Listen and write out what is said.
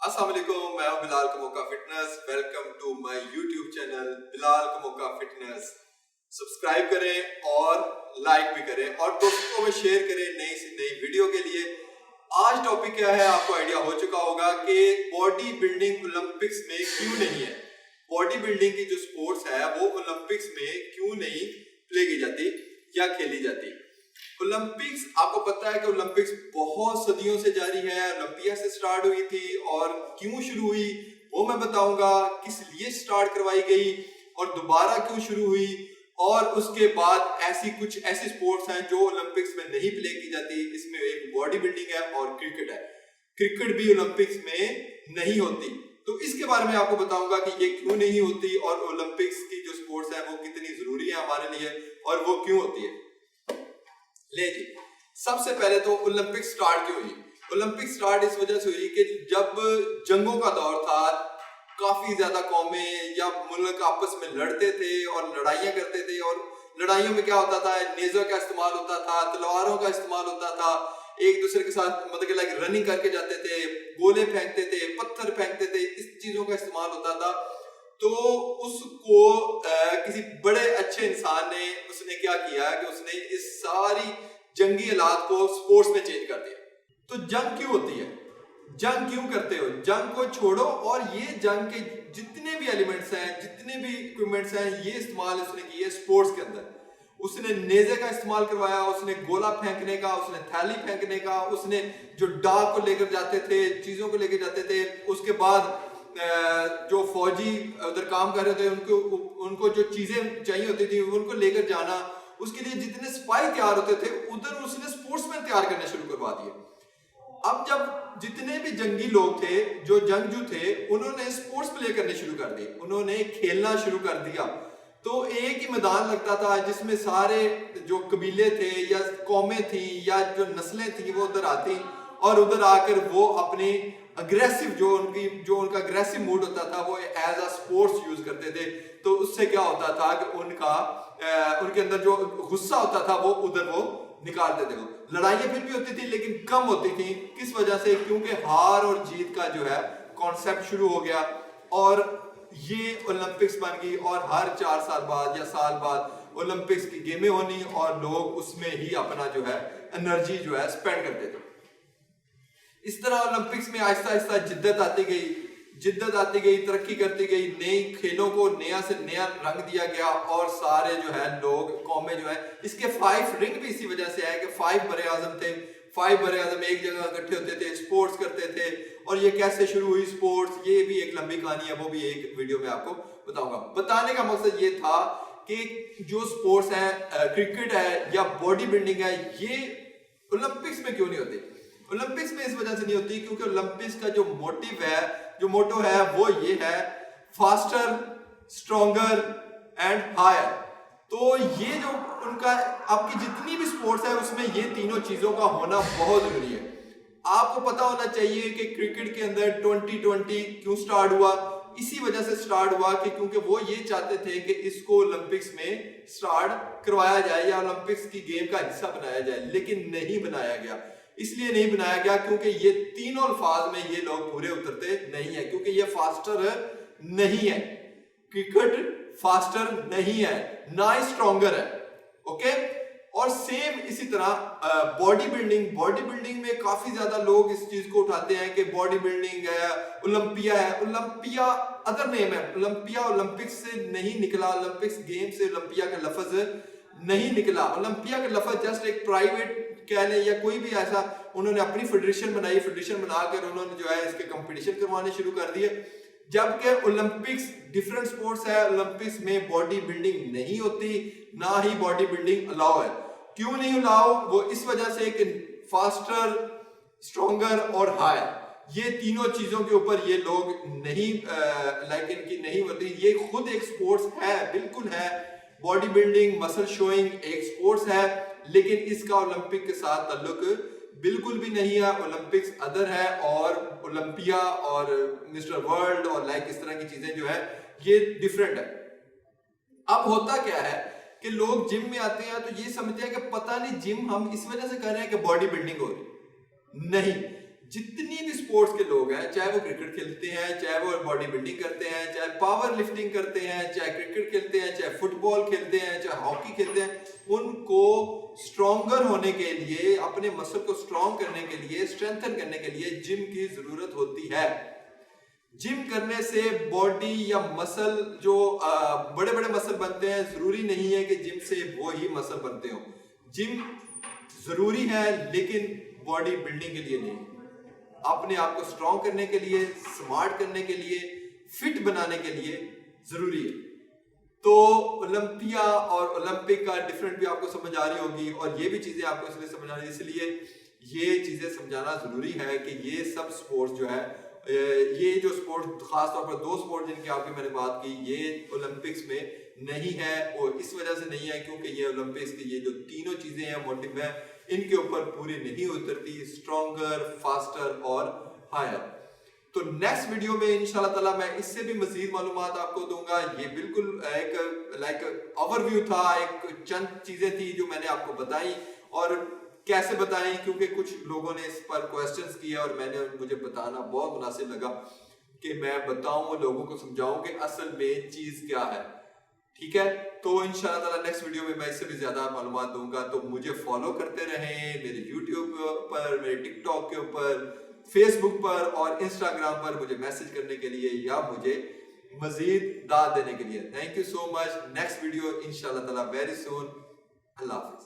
अस्सलाम वालेकुम, मैं हूं Bilal Kamoka fitness. Welcome to my YouTube channel Bilal Kamoka fitness. Subscribe करें और लाइक भी करें और दोस्तों में शेयर करें नई से नई वीडियो के लिए। आज टॉपिक क्या है आपको आइडिया हो चुका होगा कि बॉडी बिल्डिंग ओलंपिक्स में क्यों नहीं है। बॉडी बिल्डिंग की जो स्पोर्ट्स है वो ओलंपिक्स में क्यों नहीं प्ले की जाती या खेली जाती। ओलंपिक्स, आपको पता है कि ओलंपिक्स बहुत सदियों से जारी है। ओलंपिया से स्टार्ट हुई थी और क्यों शुरू हुई वो मैं बताऊंगा, किस लिए स्टार्ट करवाई गई और दोबारा क्यों शुरू हुई। और उसके बाद ऐसी स्पोर्ट्स हैं जो ओलंपिक्स में नहीं प्ले की जाती। इसमें एक बॉडी बिल्डिंग है और क्रिकेट है। क्रिकेट भी ओलंपिक्स में नहीं होती, तो इसके बारे में आपको बताऊंगा कि ये क्यों नहीं होती और ओलंपिक्स की जो स्पोर्ट्स है वो कितनी जरूरी है हमारे लिए और वो क्यों होती है। ले जी, सबसे पहले तो ओलंपिक स्टार्ट क्यों हुई। ओलंपिक स्टार्ट इस वजह से हुई कि जब जंगों का दौर था, काफी ज्यादा कौमें या मुल्क आपस में लड़ते थे और लड़ाइयां करते थे। और लड़ाइयों में क्या होता था, नेज़ों का इस्तेमाल होता था, तलवारों का इस्तेमाल होता था। एक दूसरे के साथ मतलब कि लाइक रनिंग करके जाते थे, गोले फेंकते थे, पत्थर फेंकते थे, इस चीजों का इस्तेमाल होता था। तो उसको किसी बड़े अच्छे इंसान ने उसने क्या किया कि उसने इस सारी जंगी हालात को स्पोर्ट्स में चेंज कर दिया। तो जंग क्यों होती है, जंग क्यों करते हो, जंग को छोड़ो और ये जंग के जितने भी एलिमेंट्स हैं, जितने भी इक्विपमेंट्स हैं, ये इस्तेमाल उसने किए स्पोर्ट्स के अंदर। उसने नेज़े का इस्तेमाल करवाया, उसने गोला फेंकने का, उसने थैली फेंकने का, उसने जो डाक को लेकर जाते थे, चीजों को लेकर जाते थे। उसके बाद जो फौजी उधर काम कर रहे थे उनको जो चीजें चाहिए होती थी उनको लेकर जाना, उसके लिए जितने सिपाही तैयार होते थे उधर उसने स्पोर्ट्समैन तैयार करने शुरू करवा दिए। अब जब जितने भी जंगी लोग थे, जो जंगजू थे, उन्होंने स्पोर्ट्स प्ले करने शुरू कर दिए, उन्होंने खेलना शुरू कर दिया। तो एक ही मैदान लगता था जिसमें सारे जो कबीले थे या कौमें थी या जो नस्लें थी वो उधर आती और उधर आकर वो अपनी अग्रेसिव जो उनका अग्रेसिव मूड होता था वो एज अ स्पोर्ट्स यूज करते थे। तो उससे क्या होता था कि उनके अंदर जो गुस्सा होता था वो उधर वो निकालते थे। लड़ाइयां फिर भी होती थी लेकिन कम होती थी। किस वजह से? क्योंकि हार और जीत का जो है कॉन्सेप्ट शुरू हो गया और ये ओलंपिक्स बन गई और हर 4 साल बाद या साल बाद ओलंपिक्स की गेमें होनी और लोग उसमें ही अपना जो है एनर्जी जो है स्पेंड करते थे। इस तरह ओलंपिक्स में आहिस्ता आहिस्ता जिद्दत आती गई, तरक्की करती गई, नई खेलों को नया से नया रंग दिया गया और सारे जो है लोग कौमें जो है, इसके 5 रिंग भी इसी वजह से है कि 5 बड़े आजम थे। 5 बड़े आजम एक जगह इकट्ठे होते थे, स्पोर्ट्स करते थे। और ये कैसे शुरू हुई स्पोर्ट्स, ये भी एक लंबी कहानी है, वो भी एक वीडियो में आपको बताऊंगा। बताने का मकसद ये था कि जो स्पोर्ट्स है, क्रिकेट है या बॉडी बिल्डिंग है, ये ओलंपिक्स में क्यों नहीं होती। ओलंपिक्स में इस वजह से नहीं होती क्योंकि ओलंपिक्स का जो मोटो है वो ये है, फास्टर, स्ट्रॉन्गर एंड हायर। तो ये जो उनका आपकी जितनी भी स्पोर्ट्स है उसमें ये तीनों चीजों का होना बहुत जरूरी है। आपको पता होना चाहिए कि क्रिकेट के अंदर 2020 क्यों स्टार्ट हुआ। इसी वजह से स्टार्ट हुआ कि क्योंकि वो ये चाहते थे कि इसको ओलंपिक्स में स्टार्ट करवाया जाए या ओलंपिक्स की गेम का हिस्सा बनाया जाए, लेकिन नहीं बनाया गया। इसलिए नहीं बनाया गया क्योंकि ये तीनों अल्फाज में ये लोग पूरे उतरते नहीं है, क्योंकि ये फास्टर नहीं है, क्रिकेट फास्टर नहीं है, ना ही स्ट्रॉन्गर है। ओके, और सेम इसी तरह बॉडी बिल्डिंग में काफी ज्यादा लोग इस चीज को उठाते हैं कि बॉडी बिल्डिंग है, ओलंपिया है। ओलंपिया अदर नेम है, ओलंपिया ओलंपिक्स से नहीं निकला, ओलंपिक्स गेम से ओलंपिया का लफ्ज नहीं निकला। ओलंपिया का लफ्ज जस्ट एक प्राइवेट कह लें या कोई भी ऐसा, उन्होंने अपनी फेडरेशन बनाई, फेडरेशन बनाकर उन्होंने जो है इसके कंपटीशन करवाने शुरू कर दिए। जबकि ओलंपिक्स डिफरेंट स्पोर्ट्स है, ओलंपिक्स में बॉडी बिल्डिंग नहीं होती, ना ही बॉडी बिल्डिंग अलाउ है। क्यों नहीं अलाउ? वो इस वजह से कि फास्टर, स्ट्रॉन्गर और हायर, ये तीनों चीजों के ऊपर ये लोग नहीं इनकी नहीं होती। ये खुद एक स्पोर्ट्स है, बिल्कुल है। बॉडी बिल्डिंग, मसल शोइंग एक स्पोर्ट्स है, लेकिन इसका ओलंपिक के साथ ताल्लुक बिल्कुल भी नहीं है। ओलंपिक्स अदर है और ओलंपिया और मिस्टर वर्ल्ड और इस तरह की चीजें जो है ये डिफरेंट है। अब होता क्या है कि लोग जिम में आते हैं तो ये समझते हैं कि पता नहीं जिम हम इस वजह से कर रहे हैं कि बॉडी बिल्डिंग हो रही। नहीं, जितनी भी स्पोर्ट्स के लोग हैं, चाहे वो क्रिकेट खेलते हैं, चाहे वो बॉडी बिल्डिंग करते हैं, चाहे पावर लिफ्टिंग करते हैं, चाहे क्रिकेट खेलते हैं, चाहे फुटबॉल खेलते हैं, चाहे हॉकी खेलते हैं, उनको स्ट्रॉन्गर होने के लिए, अपने मसल को स्ट्रॉन्ग करने के लिए, स्ट्रेंथन करने के लिए जिम की जरूरत होती है। जिम करने से बॉडी या मसल जो बड़े बड़े मसल बनते हैं, जरूरी नहीं है कि जिम से वो ही मसल बनते हो। जिम जरूरी है लेकिन बॉडी बिल्डिंग के लिए नहीं, अपने आप को स्ट्रॉन्ग करने के लिए, स्मार्ट करने के लिए, फिट बनाने के लिए जरूरी है। तो ओलंपिया और ओलंपिक का डिफरेंट भी आपको समझ आ रही होगी, और ये भी चीजें आपको इसलिए समझ आ रही है, इसलिए ये चीजें समझाना जरूरी है कि ये सब स्पोर्ट्स जो है, ये जो स्पोर्ट खासतौर पर 2 स्पोर्ट जिनकी आपकी मैंने बात की, ये ओलंपिक्स में नहीं है। और इस वजह से नहीं है क्योंकि ये ओलंपिक्स की ये जो तीनों चीजें हैं, मोटिव है, इनके ऊपर पूरी नहीं उतरती, स्ट्रॉन्गर, फास्टर और हायर। तो नेक्स्ट वीडियो में इंशाल्लाह ताला मैं इससे भी मजीद मालूमात आपको दूंगा। ये बिल्कुल एक लाइक ओवरव्यू था, एक चंद चीजें थी जो मैंने आपको बताई, और कैसे बताएं क्योंकि कुछ लोगों ने इस पर क्वेश्चंस किए और मुझे बताना बहुत मुनासिब लगा कि मैं बताऊं, लोगों को समझाऊं कि असल में चीज क्या है। ठीक है, तो इंशाल्लाह ताला नेक्स्ट वीडियो में मैं इससे भी ज्यादा मालूमात दूंगा। तो मुझे फॉलो करते रहें मेरे यूट्यूब पर, मेरे टिकटॉक के ऊपर, फेसबुक पर और इंस्टाग्राम पर मुझे मैसेज करने के लिए या मुझे मजीद दाद देने के लिए। Thank you so much. Next video इंशाल्लाह ताला वेरी सून। अल्लाह हाफिज।